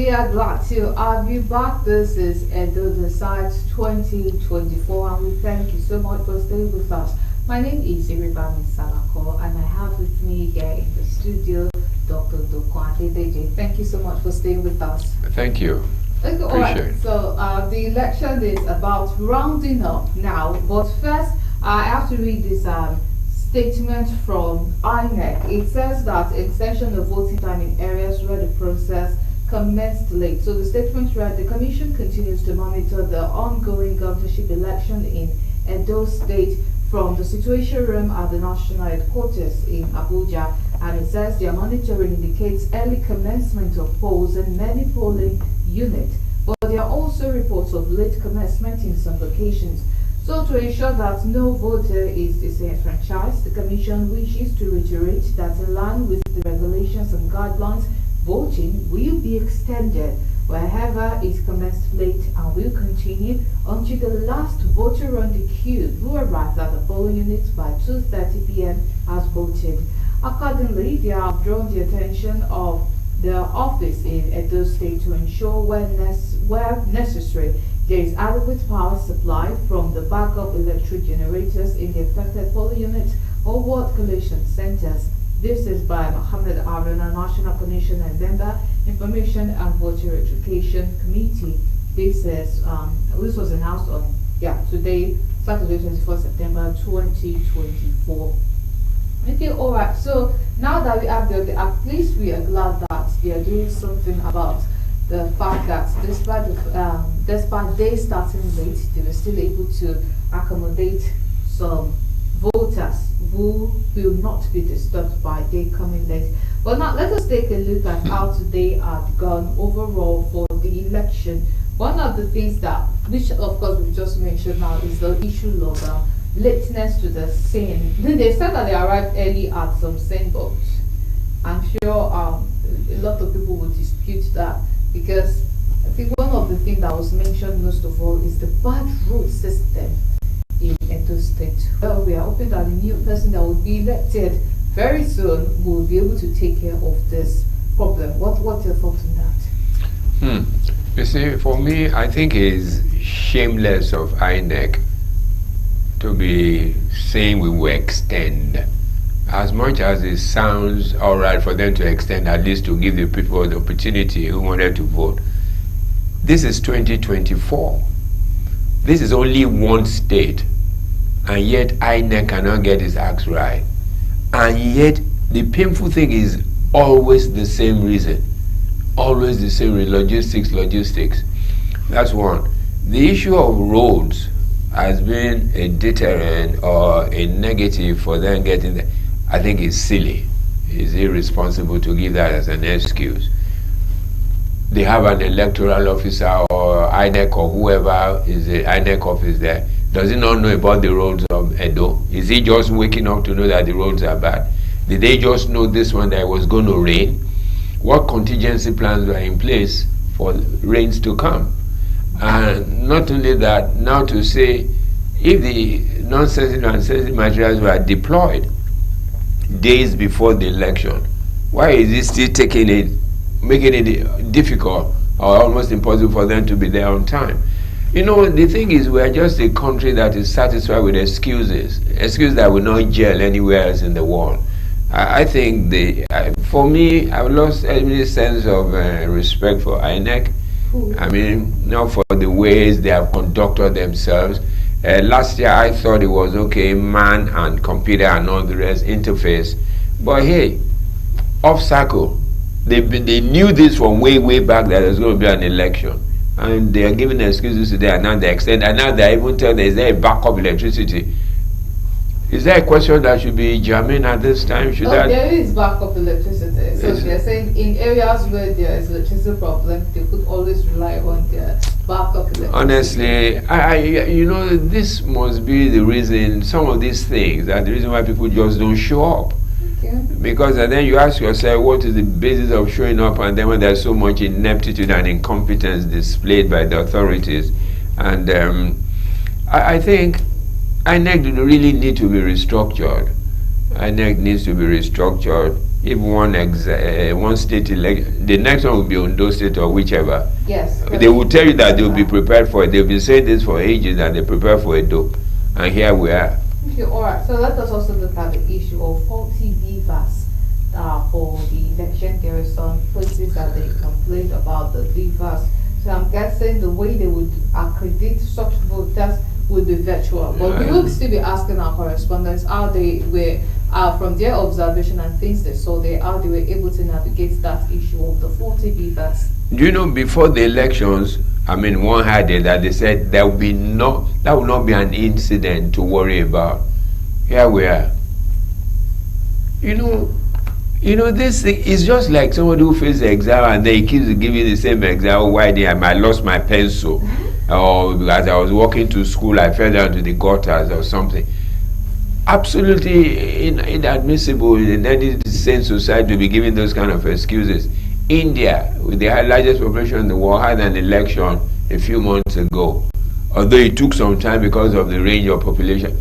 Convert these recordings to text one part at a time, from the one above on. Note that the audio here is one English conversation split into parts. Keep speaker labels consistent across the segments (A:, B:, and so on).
A: We are glad to have you back. This is Edo the Site 2024, and we thank you so much for staying with us. My name is Iribami Salako, and I have with me here in the studio Dr. Dokwa Adedeji. Thank you so much for staying with us.
B: Thank you.
A: Okay, all right. So the election is about rounding up now, but first I have to read this statement from INEC. It says that extension of voting time in areas where the process commenced late. So the statement read, the Commission continues to monitor the ongoing governorship election in Edo State from the Situation Room at the National Headquarters in Abuja, and it says their monitoring indicates early commencement of polls in many polling units, but there are also reports of late commencement in some locations. So to ensure that no voter is disenfranchised, the Commission wishes to reiterate that in line with the regulations and guidelines, voting will be extended wherever it commenced late and will continue until the last voter on the queue who arrives at the polling unit by 2:30 p.m. has voted. Accordingly, they have drawn the attention of the office in Edo State to ensure where necessary there is adequate power supply from the backup electric generators in the affected polling units or ward collation centers. This is by Mohammed Aruna, National Commission and Member, Information and Voter Education Committee. This was announced on today, Saturday, 24 September 2024. Okay, all right. So now that we have at least we are glad that they are doing something about the fact that despite they starting late, they were still able to accommodate some voters who will not be disturbed by they coming late. But now let us take a look at how today had gone overall for the election. One of the things that, which of course we just mentioned now, is the issue of lateness to the scene. They said that they arrived early at some scene, but I'm sure a lot of people would dispute that, because I think one of the things that was mentioned most of all is the bad road system in Edo State. Well, we are hoping that the new person that will be elected very soon will be able to take care of this problem. What's your thoughts on that?
B: You see, for me, I think it's shameless of INEC to be saying we will extend. As much as it sounds all right for them to extend, at least to give the people the opportunity who wanted to vote. This is 2024. This is only one state, and yet INEC cannot get its acts right. And yet the painful thing is always the same reason. Always the same logistics. That's one. The issue of roads has been a deterrent or a negative for them getting there. I think it's silly. It's irresponsible to give that as an excuse. They have an electoral officer or INEC or whoever is the INEC office there. Does he not know about the roads of Edo? Is he just waking up to know that the roads are bad? Did they just know this one that it was going to rain? What contingency plans were in place for rains to come? And not only that, now to say if the non-sensitive and sensitive materials were deployed days before the election, why is it still making it difficult or almost impossible for them to be there on time? You know, the thing is, we are just a country that is satisfied with excuses that will not gel anywhere else in the world. I think for me, I've lost any sense of respect for INEC. I mean, not for the ways they have conducted themselves. Last year, I thought it was okay, man and computer and all the rest interface. But hey, off cycle, they knew this from way back that there's going to be an election. And they are giving excuses today, and now they extend, and now they even tell there is there a backup electricity. Is there a question that should be germane at this time?
A: There is backup electricity. So they're saying in areas where there is electricity problem, they could always rely on their backup electricity.
B: Honestly, this must be the reason, some of these things are the reason why people just don't show up. Okay. Because then you ask yourself, what is the basis of showing up? And then when there's so much ineptitude and incompetence displayed by the authorities. And I think INEC really need to be restructured. INEC needs to be restructured. if one state elect, the next one will be Ondo State or whichever.
A: Yes.
B: They will tell you that they will be prepared for it. They've been saying this for ages, that they prepare for a dope. And here we are.
A: Okay, all right. So let us also look at the issue of faulty beavers for the election. There are some places that they complained about the beavers. So I'm guessing the way they would accredit such voters would be virtual. But we will still be asking our correspondents how they were, from their observation and things they saw there, how they were able to navigate that issue of the faulty beavers.
B: Do you know, before the elections, I mean, one had it that they said that will not be an incident to worry about. Here we are. You know, this thing is just like somebody who faces the exam and then he keeps giving the same exam. Why I lost my pencil, or as I was walking to school, I fell down to the gutters or something. Absolutely inadmissible in any sane society to be giving those kind of excuses. India, with the largest population in the world, had an election a few months ago, although it took some time because of the range of population.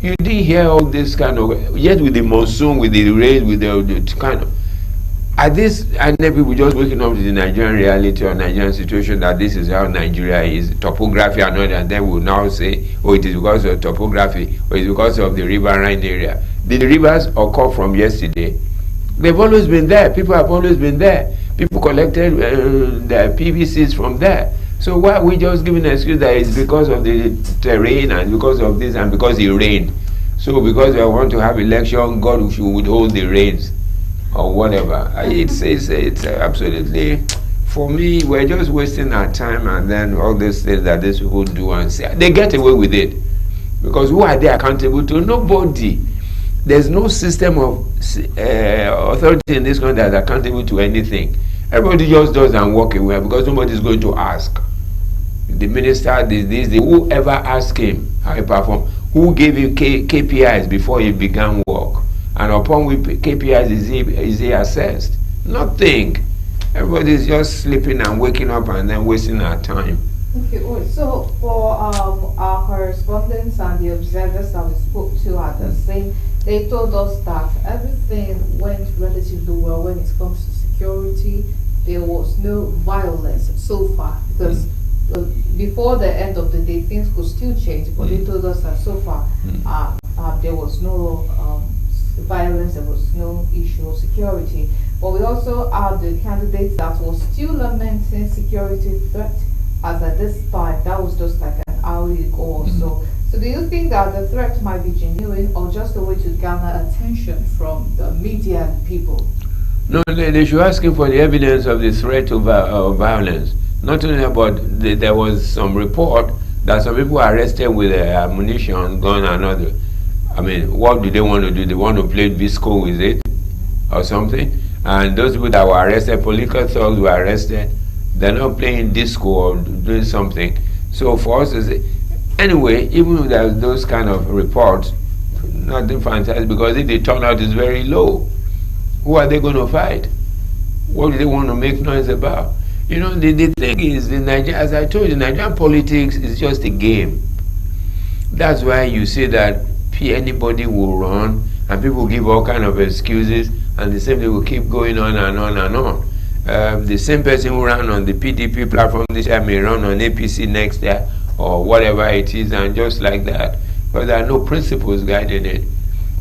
B: You didn't hear all this kind of, yet with the monsoon, with the rain, with the kind of, and then people just waking up to the Nigerian reality or Nigerian situation, that this is how Nigeria is, topography and all that, and then we'll now say, oh, it is because of topography, or it's because of the riverine area. The rivers occur from yesterday. They've always been there. People have always been there. People collected their PVCs from there. So why are we just giving an excuse that it's because of the terrain and because of this and because it rained? So because we want to have election, God should withhold the rains or whatever. It's absolutely, for me, we're just wasting our time, and then all these things that these people do and say, they get away with it. Because who are they accountable to? Nobody. There's no system of authority in this country that's accountable to anything. Everybody just does and walk away because nobody's going to ask. The minister, whoever asked him how he performed, who gave him KPIs before he began work, and upon which KPIs is he assessed? Nothing. Everybody's just sleeping and waking up and then wasting our time.
A: Okay, so for our correspondents and the observers that we spoke to at the scene, they told us that everything went relatively well when it comes to security. There was no violence so far, because before the end of the day things could still change, but they told us that so far there was no violence, there was no issue of security. But we also had the candidates that was still lamenting security threat, as at this time that was just like an hour ago or so. So do you think that the threat might be genuine or just a way to garner attention from the media and people?
B: No, they should ask him for the evidence of the threat of violence. Not only about, there was some report that some people were arrested with ammunition, gun and other. I mean, what do they want to do? They want to play disco with it or something? And those people that were arrested, political thugs were arrested, they're not playing disco or doing something. So for us to say, anyway, even if there's those kind of reports, nothing fantastic, because if the turnout is very low, who are they going to fight? What do they want to make noise about? You know, the thing is, as I told you, Nigerian politics is just a game. That's why you see that anybody will run, and people give all kind of excuses, and the same thing will keep going on and on and on. The same person who ran on the PDP platform this year may run on APC next year, or whatever it is, and just like that. But there are no principles guiding it.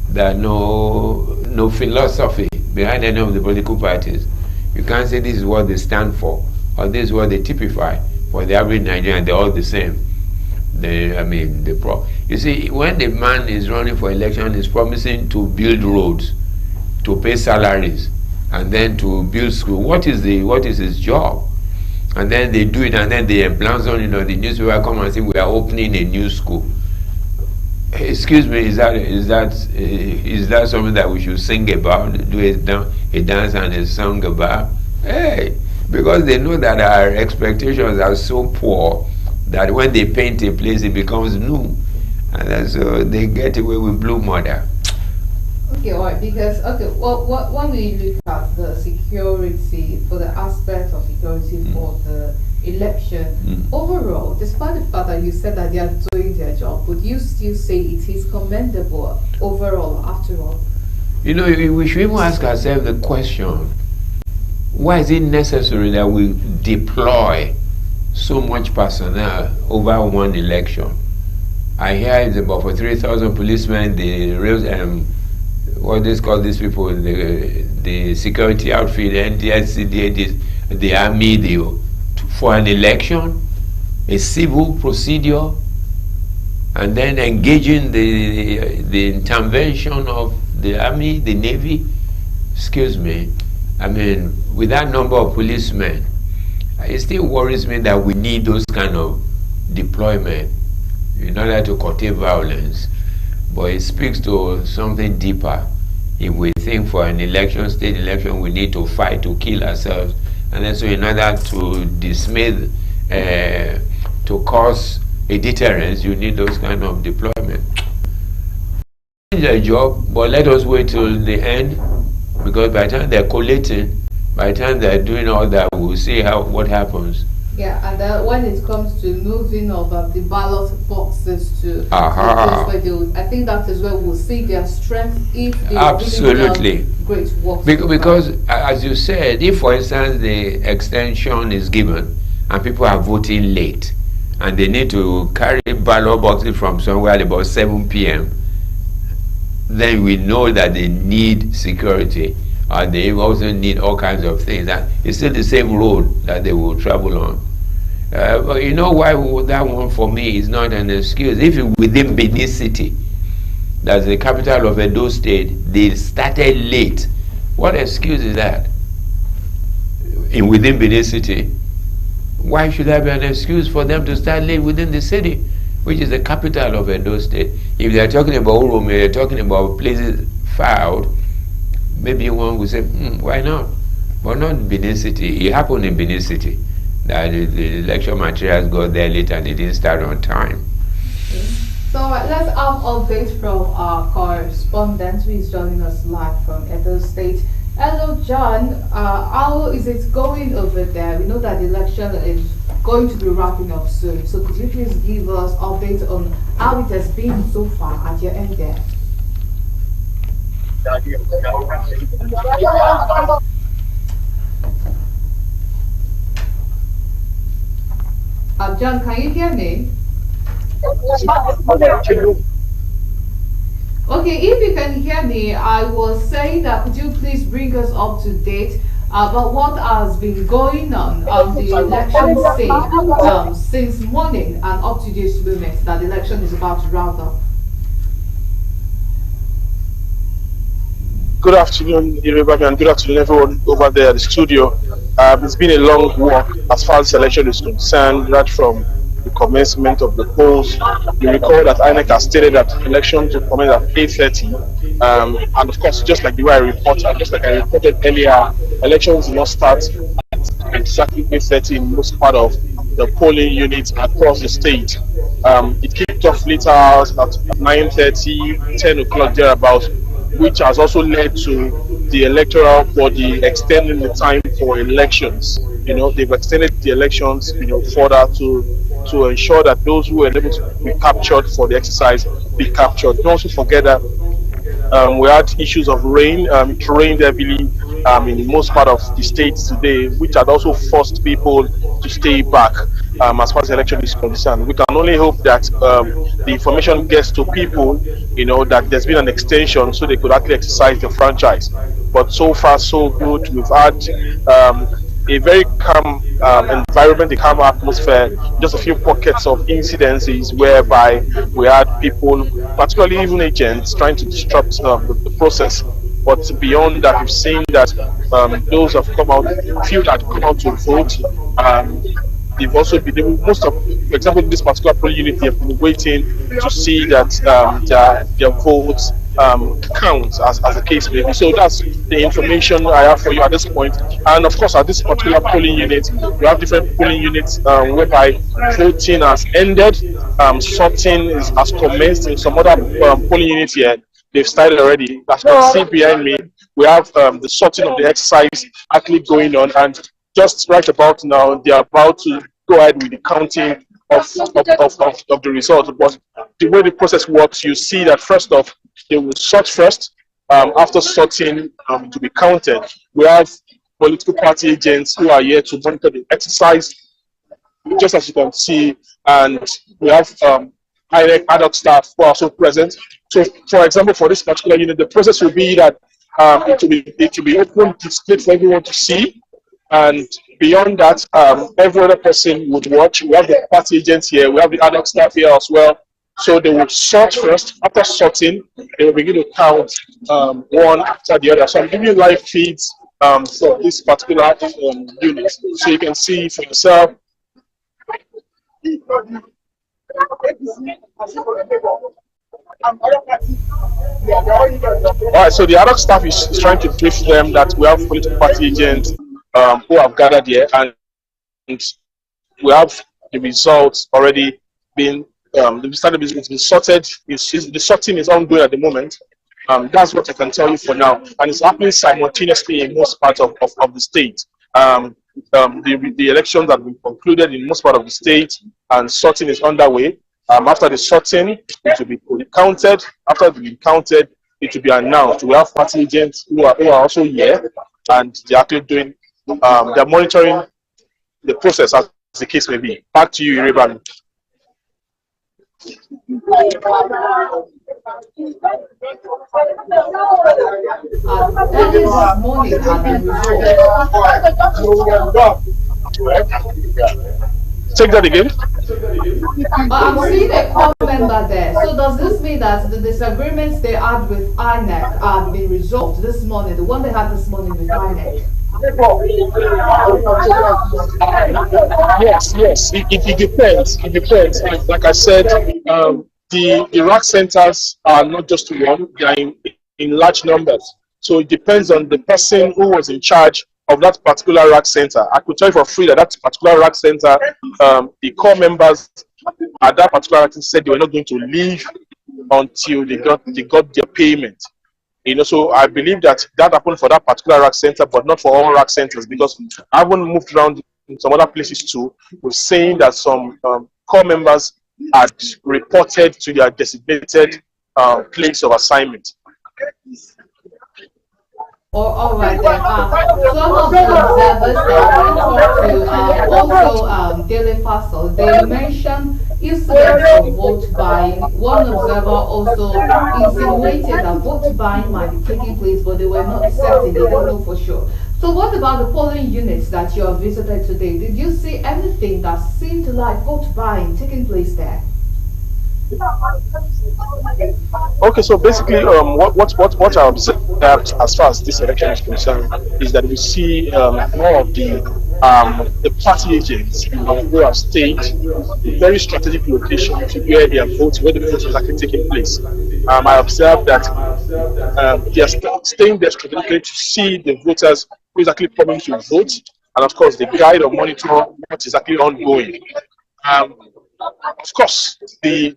B: There are no philosophy behind any of the political parties. You can't say this is what they stand for, or this is what they typify. For the average Nigerian, they're all the same. You see, when the man is running for election, he's promising to build roads, to pay salaries, and then to build school. What is his job? And then they do it, and then they blanson, the newspaper come and say we are opening a new school. Excuse me, is that something that we should sing about, do a dance and a song about? Hey, because they know that our expectations are so poor that when they paint a place, it becomes new, and then so they get away with blue murder.
A: Okay, all right. Because when we look at the security, for the aspect of security for the election, overall, despite the fact that you said that they are doing their job, would you still say it is commendable overall, after all?
B: You know, we should even ask ourselves the question, why is it necessary that we deploy so much personnel over one election? I hear it's about for 3,000 policemen, the real, what they call these people, the security outfit, NDSC, the army, for an election, a civil procedure, and then engaging the intervention of the army, the navy. Excuse me. I mean, with that number of policemen, it still worries me that we need those kind of deployment in order to curtail violence. But it speaks to something deeper. If we think for an election, state election, we need to fight to kill ourselves, and then so in order to dismay, to cause a deterrence, you need those kind of deployment. Their job, but let us wait till the end, because by the time they're collating, by the time they're doing all that, we'll see what happens.
A: Yeah, and when it comes to moving of the ballot boxes to the place where they will, I think that is where we'll see their strength if they
B: absolutely
A: really great work.
B: Because as you said, if for instance the extension is given and people are voting late and they need to carry ballot boxes from somewhere at about 7 p.m., then we know that they need security. They also need all kinds of things. And it's still the same road that they will travel on. But you know why that one for me is not an excuse? If within Benin City, that's the capital of Edo State, they started late, what excuse is that? Within Benin City, why should there be an excuse for them to start late within the city, which is the capital of Edo State? If they're talking about Uromi, they're talking about places far out, maybe one would say, why not? But not Benin City. It happened in Benin City that the election materials got there late and it didn't start on time.
A: Okay. So let's have updates from our correspondent who is joining us live from Edo State. Hello, John. How is it going over there? We know that the election is going to be wrapping up soon. So could you please give us updates on how it has been so far at your end there? John, can you hear me? Okay, if you can hear me, I was saying that could you please bring us up to date about what has been going on the election scene since morning and up to this moment that the election is about to round up.
C: Good afternoon, Iribami, and good afternoon, everyone over there at the studio. It's been a long walk as far as election is concerned, right from the commencement of the polls. You recall that INEC has stated that elections will commence at 8:30, and of course, just like the way I reported earlier, elections will not start at exactly 8:30 in most part of the polling units across the state. It kicked off later hours at 9:30, 10 o'clock thereabouts, which has also led to the electoral body extending the time for elections. You know, they've extended the elections, further to ensure that those who are able to be captured for the exercise be captured. Don't also forget that we had issues of rain. It rained heavily in most part of the states today, which had also forced people to stay back as far as the election is concerned. We can only hope that the information gets to people, that there's been an extension so they could actually exercise the franchise. But so far, so good. We've had a very calm environment, a calm atmosphere, just a few pockets of incidences whereby we had people, particularly even agents, trying to disrupt the process. But beyond that, we've seen that those have come out, few that have come out to vote. They've also been able, for example, in this particular polling unit, they have been waiting to see that their votes count, as the case may be. So that's the information I have for you at this point. And of course, at this particular polling unit, we have different polling units whereby voting has ended, sorting has commenced. In some other polling units here, they've started already. As you can see behind me, we have the sorting of the exercise actually going on, and just right about now, they are about to go ahead with the counting of the results. But the way the process works, you see that first off, they will sort first, after sorting to be counted. We have political party agents who are here to monitor the exercise, just as you can see, and we have INEC adult staff who are also present. So, for example, for this particular unit, the process will be that it will be open, displayed for everyone to see, and beyond that, every other person would watch. We have the party agents here, we have the adult staff here as well. So they would sort first. After sorting, they will begin to count one after the other. So I'm giving you live feeds for this particular unit, so you can see for yourself. Alright, so the adult staff is trying to brief them that we have political party agents who have gathered here, and we have the results already been it's been sorted. The sorting is ongoing at the moment. That's what I can tell you for now, and it's happening simultaneously in most parts of the state. The elections have been concluded in most part of the state, and sorting is underway. After the sorting, it will be counted. After it's been counted, it will be announced. We have party agents who are also here, and they're actually doing, they're monitoring the process as the case may be. Back to you, Iriban.
A: Early this morning
C: Take that again.
A: I'm seeing a comment there. So does this mean that the disagreements they had with INEC have been resolved this morning? The one they had this morning with INEC?
C: Yes. It depends. It depends. Like I said, the rack centers are not just one; they are in large numbers. So it depends on the person who was in charge of that particular rack center. I could tell you for free that that particular rack center, the core members at that particular rack center said they were not going to leave until they got their payment. You know, so I believe that happened for that particular rack center, but not for all rack centers, because I haven't moved around in some other places too. We're saying that some core members had reported to their designated place of assignment.
A: All right then. Some of the observers that I talked to, also Daily Parcel, they mentioned incidents of vote buying. One observer also insinuated that vote buying might be taking place, but they were not certain, they don't know for sure. So what about the polling units that you have visited today? Did you see anything that seemed like vote buying taking place there?
C: Okay, so basically, what I observed as far as this election is concerned is that we see more of the party agents, who have stayed in very strategic locations where the vote is actually taking place. I observed that they are staying there strategically to see the voters who is actually coming to vote, and of course, the guide or monitor what is actually ongoing. Of course, the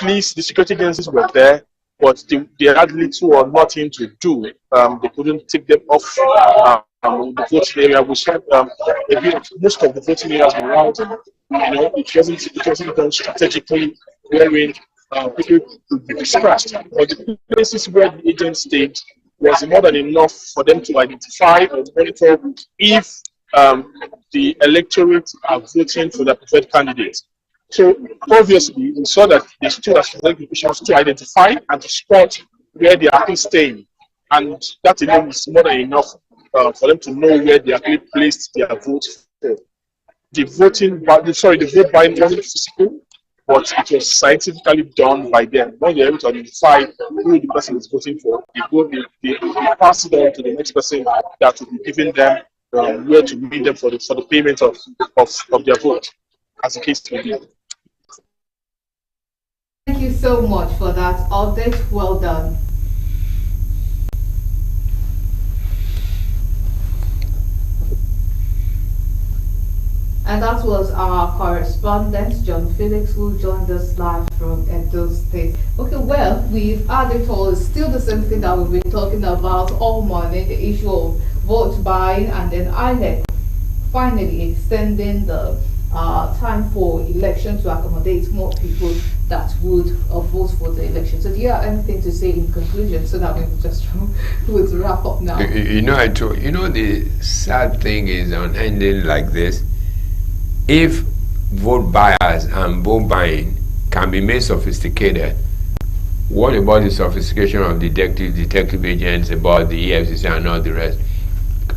C: police, the security agencies were there, but they had little or nothing to do. They couldn't take them off the voting area. We saw most of the voting areas around. It wasn't done strategically, wherein people would be dispersed. But the places where the agents stayed was more than enough for them to identify or monitor if the electorate are voting for their preferred candidate. So obviously, we saw that they stood as locations to identify and to spot where they are actually staying, and that alone is more than enough for them to know where they actually placed their vote for. The vote buying wasn't physical, but it was scientifically done by them. When they're able to identify who the person is voting for, they pass it on to the next person that will be giving them where to meet them for the payment of their vote, as the case may be.
A: Thank you so much for that update. Well done. And that was our correspondent, John Felix, who joined us live from Edo State. Okay, well, we've had it all. It's still the same thing that we've been talking about all morning, the issue of vote buying, and then INEC finally extending the time for election to accommodate more people that would vote for the election. So do you have anything to say in conclusion so that we just would wrap up now?
B: The sad thing is on ending like this, if vote buyers and vote buying can be made sophisticated, what about the sophistication of detective agents, about the EFCC and all the rest?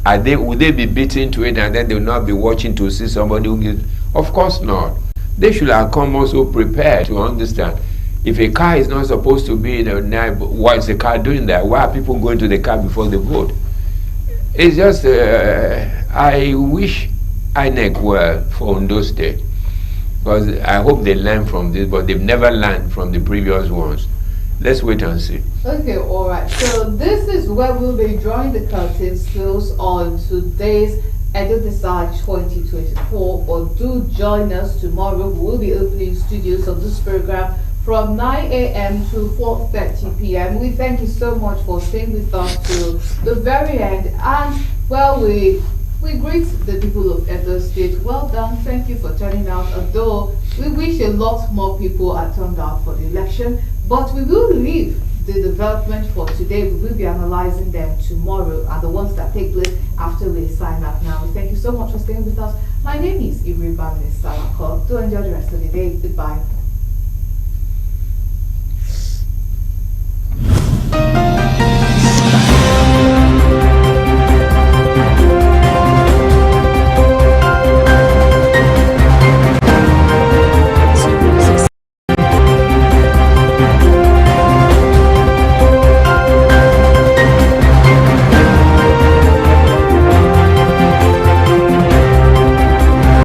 B: Would they be beaten to it and then they will not be watching to see somebody who gives? Of course not. They should have come also prepared to understand. If a car is not supposed to be in a night, why is the car doing that? Why are people going to the car before they vote? It's just, I wish INEC were for Ondo State, because I hope they learn from this, but they've never learned from the previous ones. Let's wait and see.
A: Okay, all right. So this is where we'll be drawing the curtains close on today's EduDecide 2024. But do join us tomorrow. We'll be opening studios of this program from 9 a.m. to 4:30 p.m. We thank you so much for staying with us to the very end. And well, we greet the people of Edo State. Well done. Thank you for turning out. Although we wish a lot more people had turned out for the election, but we will leave the development for today. We will be analyzing them tomorrow, and the ones that take place after we sign up now. We thank you so much for staying with us. My name is Iribami Salako. Do enjoy the rest of the day. Goodbye.